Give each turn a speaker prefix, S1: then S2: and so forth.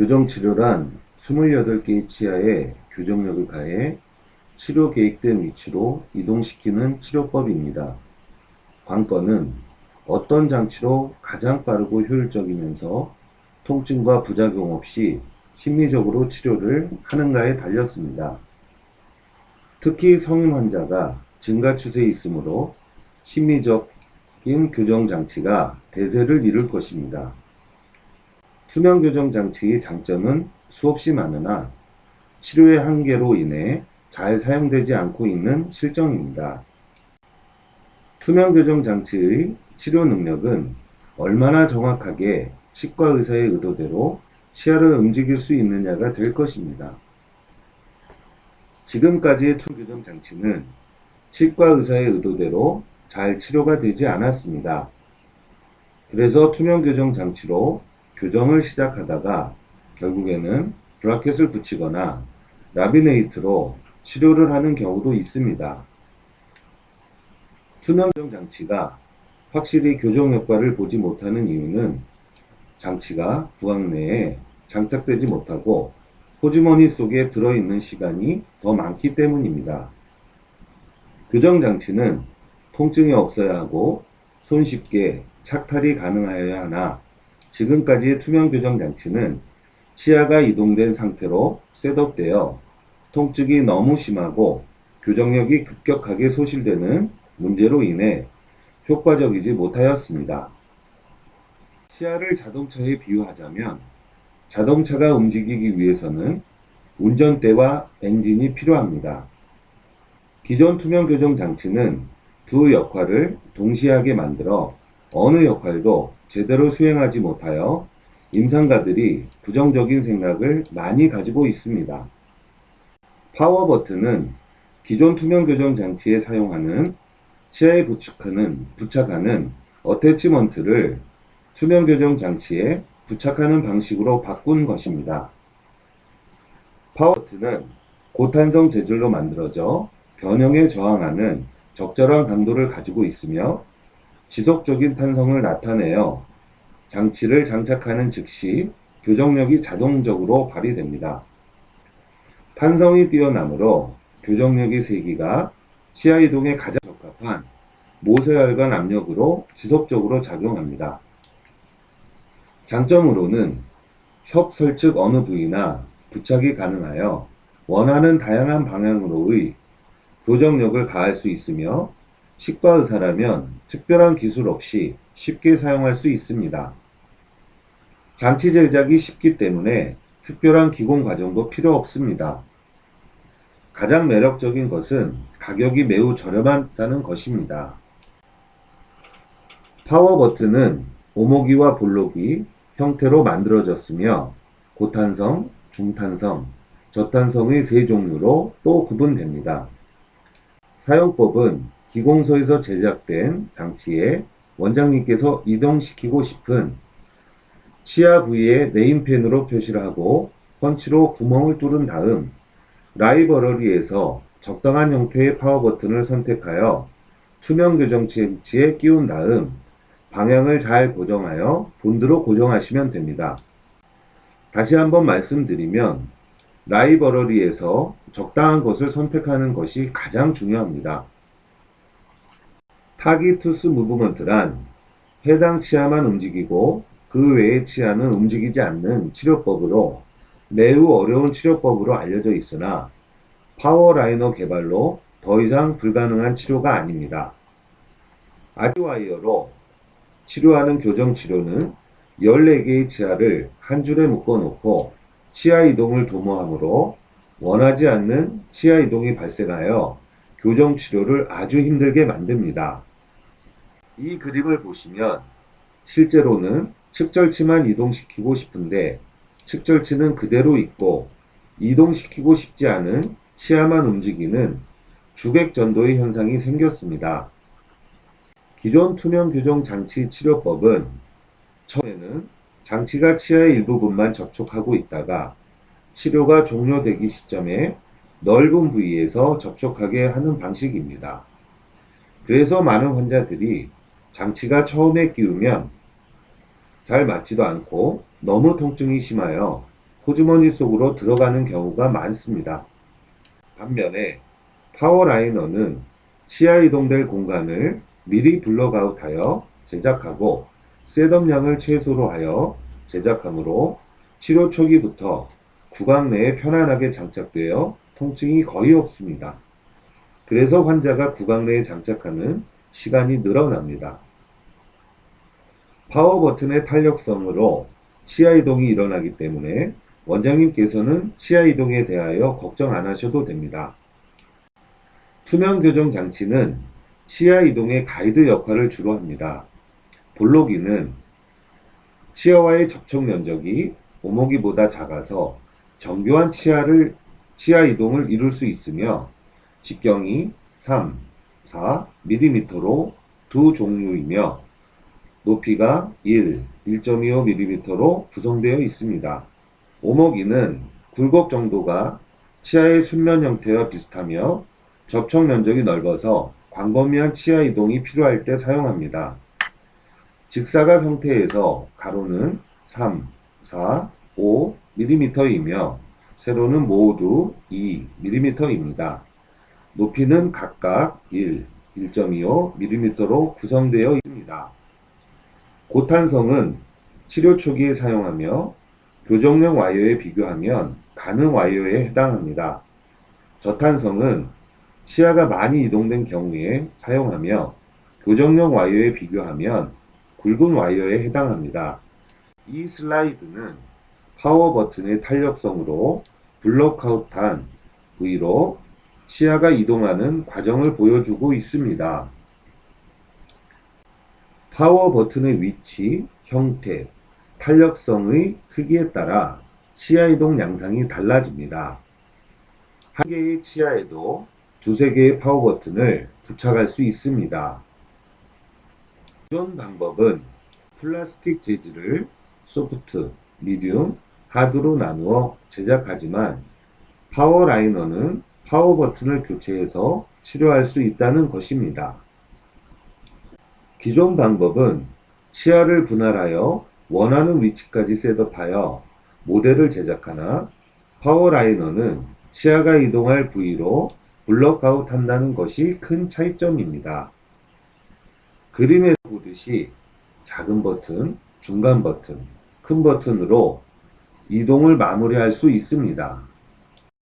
S1: 교정치료란 28개의 치아에 교정력을 가해 치료 계획된 위치로 이동시키는 치료법입니다. 관건은 어떤 장치로 가장 빠르고 효율적이면서 통증과 부작용 없이 심리적으로 치료를 하는가에 달렸습니다. 특히 성인 환자가 증가 추세에 있으므로 심리적인 교정 장치가 대세를 이룰 것입니다. 투명 교정 장치의 장점은 수없이 많으나 치료의 한계로 인해 잘 사용되지 않고 있는 실정입니다. 투명 교정 장치의 치료 능력은 얼마나 정확하게 치과 의사의 의도대로 치아를 움직일 수 있느냐가 될 것입니다. 지금까지의 투명 교정 장치는 치과 의사의 의도대로 잘 치료가 되지 않았습니다. 그래서 투명 교정 장치로 교정을 시작하다가 결국에는 브라켓을 붙이거나 라미네이트로 치료를 하는 경우도 있습니다. 투명 교정 장치가 확실히 교정 효과를 보지 못하는 이유는 장치가 구강 내에 장착되지 못하고 호주머니 속에 들어있는 시간이 더 많기 때문입니다. 교정 장치는 통증이 없어야 하고 손쉽게 착탈이 가능하여야 하나 지금까지의 투명 교정 장치는 치아가 이동된 상태로 셋업되어 통증이 너무 심하고 교정력이 급격하게 소실되는 문제로 인해 효과적이지 못하였습니다. 치아를 자동차에 비유하자면 자동차가 움직이기 위해서는 운전대와 엔진이 필요합니다. 기존 투명 교정 장치는 두 역할을 동시에 하게 만들어 어느 역할도 제대로 수행하지 못하여 임상가들이 부정적인 생각을 많이 가지고 있습니다. 파워 버튼은 기존 투명 교정 장치에 사용하는 치아에 부착하는 어태치먼트를 투명 교정 장치에 부착하는 방식으로 바꾼 것입니다. 파워 버튼은 고탄성 재질로 만들어져 변형에 저항하는 적절한 강도를 가지고 있으며 지속적인 탄성을 나타내어 장치를 장착하는 즉시 교정력이 자동적으로 발휘됩니다. 탄성이 뛰어나므로 교정력의 세기가 치아 이동에 가장 적합한 모세혈관 압력으로 지속적으로 작용합니다. 장점으로는 협 설측 어느 부위나 부착이 가능하여 원하는 다양한 방향으로의 교정력을 가할 수 있으며 치과 의사라면 특별한 기술 없이 쉽게 사용할 수 있습니다. 장치 제작이 쉽기 때문에 특별한 기공 과정도 필요 없습니다. 가장 매력적인 것은 가격이 매우 저렴하다는 것입니다. 파워 버튼은 오모기와 볼로기 형태로 만들어졌으며 고탄성, 중탄성, 저탄성의 세 종류로 또 구분됩니다. 사용법은 기공소에서 제작된 장치에 원장님께서 이동시키고 싶은 치아 부위에 네임펜으로 표시를 하고 펀치로 구멍을 뚫은 다음 라이브러리에서 적당한 형태의 파워 버튼을 선택하여 투명 교정 장치에 끼운 다음 방향을 잘 고정하여 본드로 고정하시면 됩니다. 다시 한번 말씀드리면 라이브러리에서 적당한 것을 선택하는 것이 가장 중요합니다. 타깃투스 무브먼트란 해당 치아만 움직이고 그 외의 치아는 움직이지 않는 치료법으로 매우 어려운 치료법으로 알려져 있으나 파워라이너 개발로 더 이상 불가능한 치료가 아닙니다. 아디와이어로 치료하는 교정 치료는 14개의 치아를 한 줄에 묶어 놓고 치아 이동을 도모하므로 원하지 않는 치아 이동이 발생하여 교정 치료를 아주 힘들게 만듭니다. 이 그림을 보시면 실제로는 측절치만 이동시키고 싶은데 측절치는 그대로 있고 이동시키고 싶지 않은 치아만 움직이는 주객전도의 현상이 생겼습니다. 기존 투명 교정 장치 치료법은 처음에는 장치가 치아의 일부분만 접촉하고 있다가 치료가 종료되기 시점에 넓은 부위에서 접촉하게 하는 방식입니다. 그래서 많은 환자들이 장치가 처음에 끼우면 잘 맞지도 않고 너무 통증이 심하여 호주머니 속으로 들어가는 경우가 많습니다. 반면에 파워라이너는 치아 이동될 공간을 미리 블록아웃하여 제작하고 셋업량을 최소로 하여 제작하므로 치료 초기부터 구강 내에 편안하게 장착되어 통증이 거의 없습니다. 그래서 환자가 구강 내에 장착하는 시간이 늘어납니다. 파워 버튼의 탄력성으로 치아 이동이 일어나기 때문에 원장님께서는 치아 이동에 대하여 걱정 안 하셔도 됩니다. 투명 교정 장치는 치아 이동의 가이드 역할을 주로 합니다. 볼록이는 치아와의 접촉 면적이 오목이보다 작아서 정교한 치아 이동을 이룰 수 있으며 직경이 3, 4mm로 두 종류이며 높이가 1.25mm로 구성되어 있습니다. 오목이는 굴곡 정도가 치아의 순면 형태와 비슷하며 접촉 면적이 넓어서 광범위한 치아 이동이 필요할 때 사용합니다. 직사각 형태에서 가로는 3, 4, 5mm이며 세로는 모두 2mm입니다. 높이는 각각 1.25mm로 구성되어 있습니다. 고탄성은 치료 초기에 사용하며 교정용 와이어에 비교하면 가는 와이어에 해당합니다. 저탄성은 치아가 많이 이동된 경우에 사용하며 교정용 와이어에 비교하면 굵은 와이어에 해당합니다. 이 슬라이드는 파워 버튼의 탄력성으로 블록아웃한 부위로 치아가 이동하는 과정을 보여주고 있습니다. 파워 버튼의 위치, 형태, 탄력성의 크기에 따라 치아 이동 양상이 달라집니다. 한 개의 치아에도 두세 개의 파워 버튼을 부착할 수 있습니다. 기존 방법은 플라스틱 재질을 소프트, 미디움, 하드로 나누어 제작하지만 파워라이너는 파워 버튼을 교체해서 치료할 수 있다는 것입니다. 기존 방법은 치아를 분할하여 원하는 위치까지 셋업하여 모델을 제작하나 파워라이너는 치아가 이동할 부위로 블록아웃 한다는 것이 큰 차이점입니다. 그림에서 보듯이 작은 버튼, 중간 버튼, 큰 버튼으로 이동을 마무리할 수 있습니다.